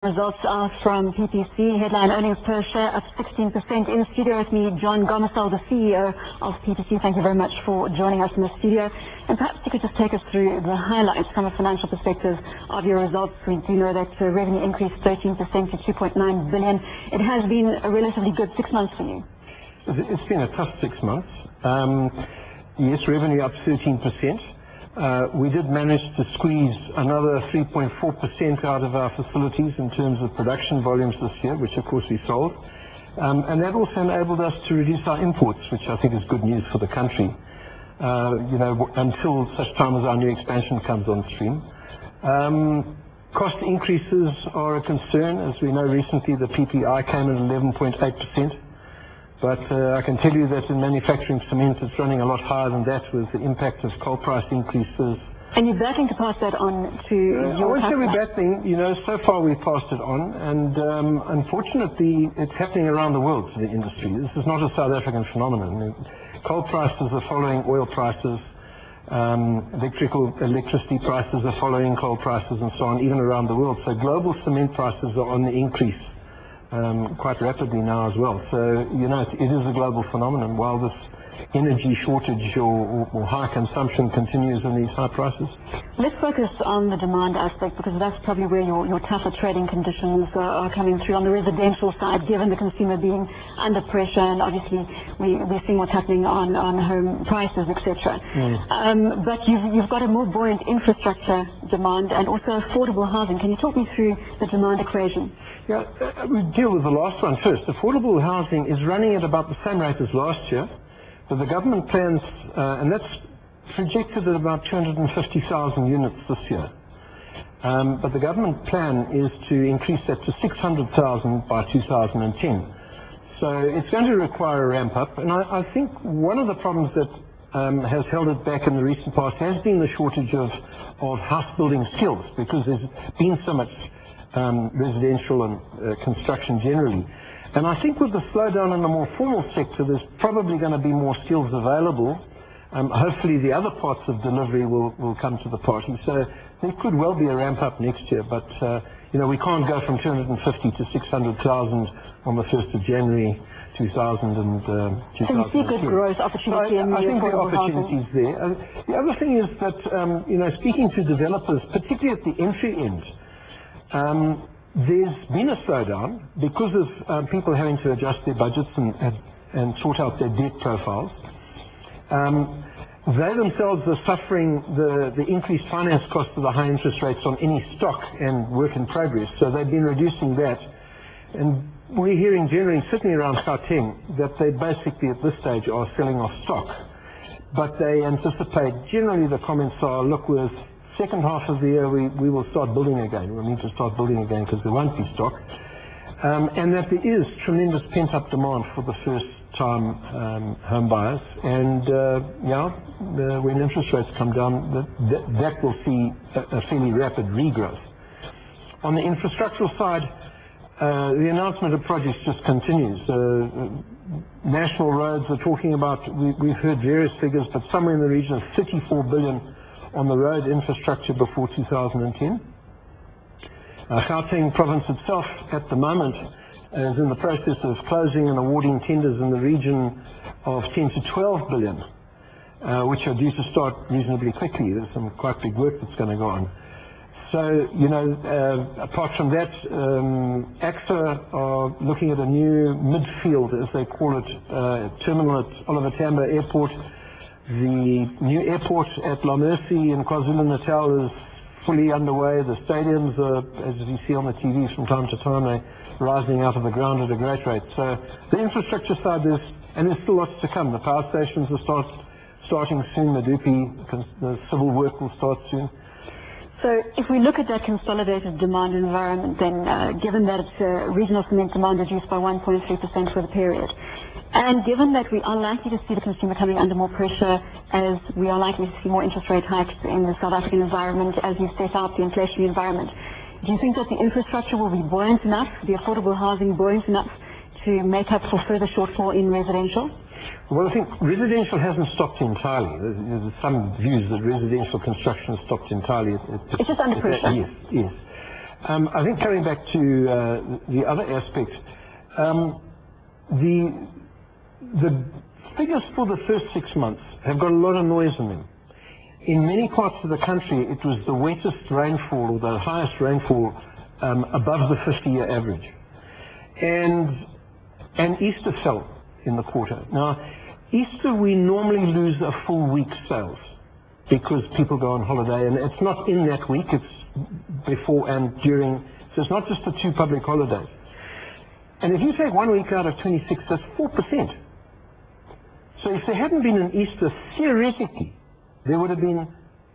Results are from PPC. Headline earnings per share up 16%. In studio with me, John Gomersall, the CEO of PPC. Thank you very much for joining us in the studio. And perhaps you could just take us through the highlights from a financial perspective of your results. We do know that revenue increased 13% to 2.9 billion. It has been a relatively good 6 months for you. It's been a tough 6 months. Yes, revenue up 13%. We did manage to squeeze another 3.4% out of our facilities in terms of production volumes this year, which of course we sold. And that also enabled us to reduce our imports, which I think is good news for the country, until such time as our new expansion comes on stream. Cost increases are a concern. As we know, recently the PPI came in at 11.8%. But I can tell you that in manufacturing cement, it's running a lot higher than that with the impact of coal price increases. And you're battling to pass that on to your customers? I won't say we're battling. So far we've passed it on. And unfortunately, it's happening around the world to the industry. This is not a South African phenomenon. Coal prices are following oil prices. Electricity prices are following coal prices and so on, even around the world. So global cement prices are on the increase. Quite rapidly now as well. So, it is a global phenomenon. While this energy shortage or high consumption continues in these high prices. Let's focus on the demand aspect, because that's probably where your tougher trading conditions are coming through on the residential side, given the consumer being under pressure, and obviously we're seeing what's happening on home prices, etc. But you've got a more buoyant infrastructure demand and also affordable housing. Can you talk me through the demand equation? Yeah, we deal with the last one first. Affordable housing is running at about the same rate as last year, but the government plans, and that's projected at about 250,000 units this year. But the government plan is to increase that to 600,000 by 2010. So it's going to require a ramp up, and I think one of the problems that has held it back in the recent past has been the shortage of house building skills, because there's been so much residential and construction generally. And I think with the slowdown in the more formal sector, there's probably going to be more skills available. Hopefully the other parts of delivery will come to the party. So there could well be a ramp up next year, but we can't go from 250 to 600,000 on the 1st of January 2000. So you see good growth opportunity in the I think the opportunity is there. The other thing is that, speaking to developers, particularly at the entry end, there's been a slowdown because of people having to adjust their budgets and sort out their debt profiles. They themselves are suffering the increased finance costs of the high interest rates on any stock and work in progress, so they've been reducing that. And we're hearing generally, certainly around Gauteng, that they basically at this stage are selling off stock. But they anticipate, generally the comments are, look, with second half of the year we will start building again. We'll need to start building again because there won't be stock. And that there is tremendous pent-up demand for the first-time home buyers. And when interest rates come down, that will see a fairly rapid regrowth. On the infrastructural side, the announcement of projects just continues. National roads are talking about, we've heard various figures, but somewhere in the region of 34 billion on the road infrastructure before 2010. Gauteng province itself at the moment is in the process of closing and awarding tenders in the region of 10 to 12 billion, which are due to start reasonably quickly. There's some quite big work that's going to go on. So, apart from that, AXA are looking at a new midfield, as they call it, terminal at Oliver Tambo Airport. The new airport at La Mercy in KwaZulu-Natal is fully underway. The stadiums are, as you see on the TV from time to time, they're rising out of the ground at a great rate. So the infrastructure side there's still lots to come. The power stations will starting soon. The civil work will start soon. So if we look at that consolidated demand environment, then given that it's regional cement demand reduced by 1.3% for the period, and given that we are likely to see the consumer coming under more pressure, as we are likely to see more interest rate hikes in the South African environment, as you set out the inflationary environment, do you think that the infrastructure will be buoyant enough, the affordable housing buoyant enough, to make up for further shortfall in residential? Well, I think residential hasn't stopped entirely. There's some views that residential construction has stopped entirely. It's just under pressure. Yes. I think coming back to the other aspect, the figures for the first 6 months have got a lot of noise in them. In many parts of the country, it was the wettest rainfall or the highest rainfall above the 50-year average. And Easter fell in the quarter. Now, Easter we normally lose a full week's sales because people go on holiday, and it's not in that week, it's before and during, so it's not just the 2 public holidays. And if you take 1 week out of 26, that's 4%. So if there hadn't been an Easter, theoretically, there would have been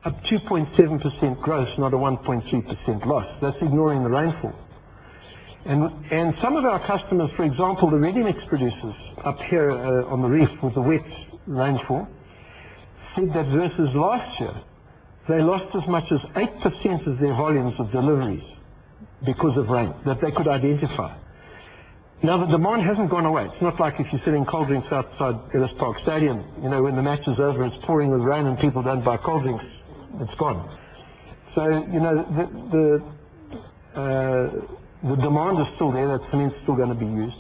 a 2.7% growth, not a 1.3% loss. That's ignoring the rainfall. And some of our customers, for example, the ready-mix producers up here on the reef with the wet rainfall, said that versus last year, they lost as much as 8% of their volumes of deliveries because of rain that they could identify. Now, the demand hasn't gone away. It's not like if you're selling cold drinks outside Ellis Park Stadium, you know, when the match is over, it's pouring with rain and people don't buy cold drinks. It's gone. So, you know, the demand is still there. That cement's still going to be used.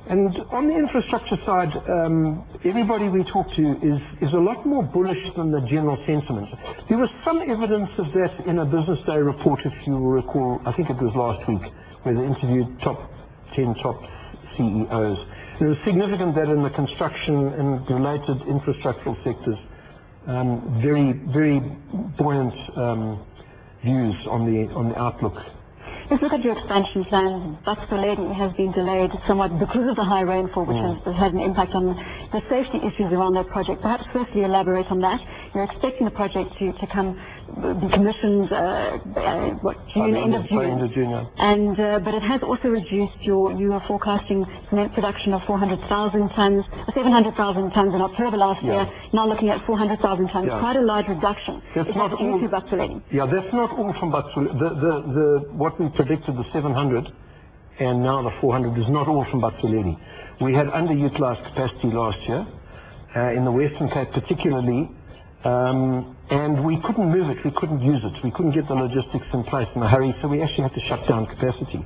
And on the infrastructure side, everybody we talk to is a lot more bullish than the general sentiment. There was some evidence of that in a Business Day report, if you will recall. I think it was last week, where they interviewed 10 top CEOs. It was significant that in the construction and related infrastructural sectors, very, very buoyant views on the outlook. Let's look at your expansion plans. Batsweledi has been delayed somewhat because of the high rainfall, which has had an impact on the safety issues around that project. Perhaps firstly elaborate on that. You're expecting the project to be commissioned June, end of June. And but it has also reduced you are forecasting cement production of 400,000 tons, 700,000 tons in October last year. Now looking at 400,000 tons, quite a large reduction. That's not all to Batsweledi. Yeah, that's not all from Batsweledi. What we predicted, the 700 and now the 400, is not all from Batsweledi. We had underutilized capacity last year in the Western Cape particularly. And we couldn't move it, we couldn't use it, we couldn't get the logistics in place in a hurry, so we actually had to shut down capacity.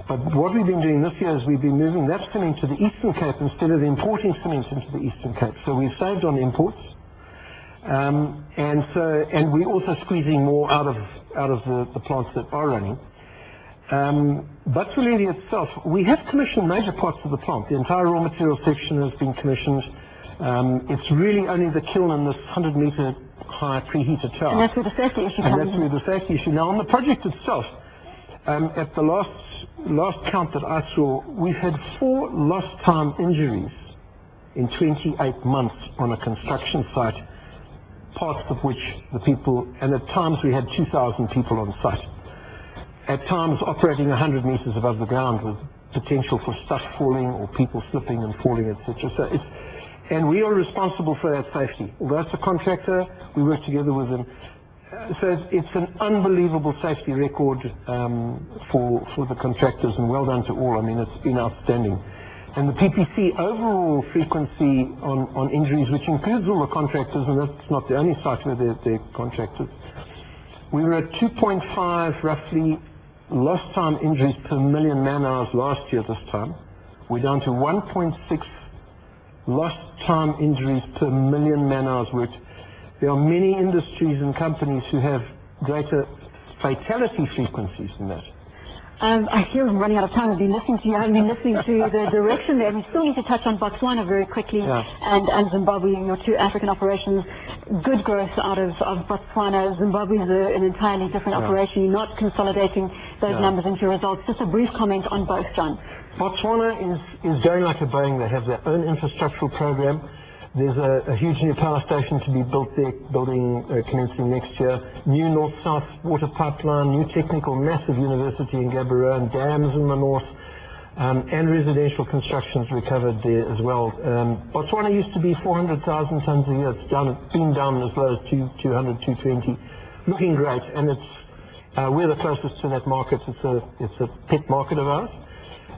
But what we've been doing this year is we've been moving that cement to the Eastern Cape instead of importing cement into the Eastern Cape. So we've saved on imports, and we're also squeezing more out of the plants that are running. Batsweledi itself, we have commissioned major parts of the plant. The entire raw material section has been commissioned. It's really only the kiln and this 100-meter high preheater tower. And that's where the safety issue comes in. And that's where the safety issue. Now, on the project itself, at the last count that I saw, we've had 4 lost time injuries in 28 months on a construction site, parts of which the people, and at times we had 2,000 people on site. At times operating 100 meters above the ground with potential for stuff falling or people slipping and falling, etc. So and we are responsible for that safety. Although it's a contractor, we work together with them. So it's an unbelievable safety record for the contractors, and well done to all. I mean, it's been outstanding. And the PPC overall frequency on injuries, which includes all the contractors, and that's not the only site where they're contractors, we were at 2.5 roughly lost time injuries per million man hours last year this time. We're down to 1.6 lost time injuries per million man hours worked. There are many industries and companies who have greater fatality frequencies than that. I hear I'm running out of time. I've been listening to you. I've been listening to the direction there. We still need to touch on Botswana very quickly, and Zimbabwe, your 2 African operations. Good growth out of Botswana. Zimbabwe is an entirely different operation. You're not consolidating those numbers into your results. Just a brief comment on both, John. Botswana is going like a Boeing. They have their own infrastructural program. There's a huge new power station to be built there, commencing next year. New north-south water pipeline, new technical, massive university in Gaborone, dams in the north, and residential constructions recovered there as well. Botswana used to be 400,000 tons a year. It's been down as low as 200, 220. Looking great, and we're the closest to that market. It's a pet market of ours.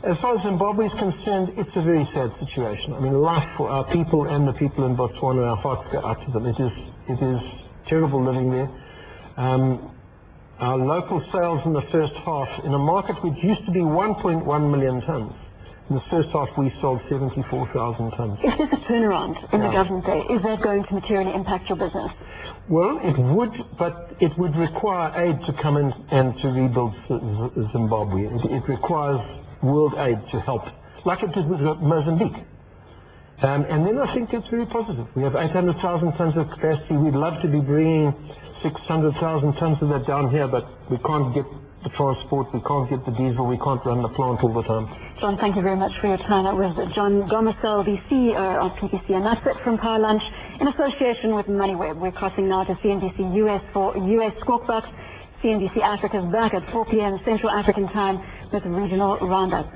As far as Zimbabwe is concerned, it's a very sad situation. I mean, life for our people and the people in Botswana, our hearts go out to them. It is terrible living there. our local sales in the first half, in a market which used to be 1.1 million tonnes, in the first half we sold 74,000 tonnes. If there's a turnaround in the government there, is that going to materially impact your business? Well, it would, but it would require aid to come in and to rebuild Zimbabwe. It requires world aid to help, like it did with Mozambique. And then I think it's very positive. We have 800,000 tonnes of capacity. We'd love to be bringing 600,000 tonnes of that down here, but we can't get the transport, we can't get the diesel, we can't run the plant all the time. John, thank you very much for your time. That was John Gomersall, the CEO of PPC, and that's it from Power Lunch in association with MoneyWeb. We're crossing now to CNBC US for US Squawk Box. CNBC Africa's back at 4 p.m. Central African Time with regional roundup.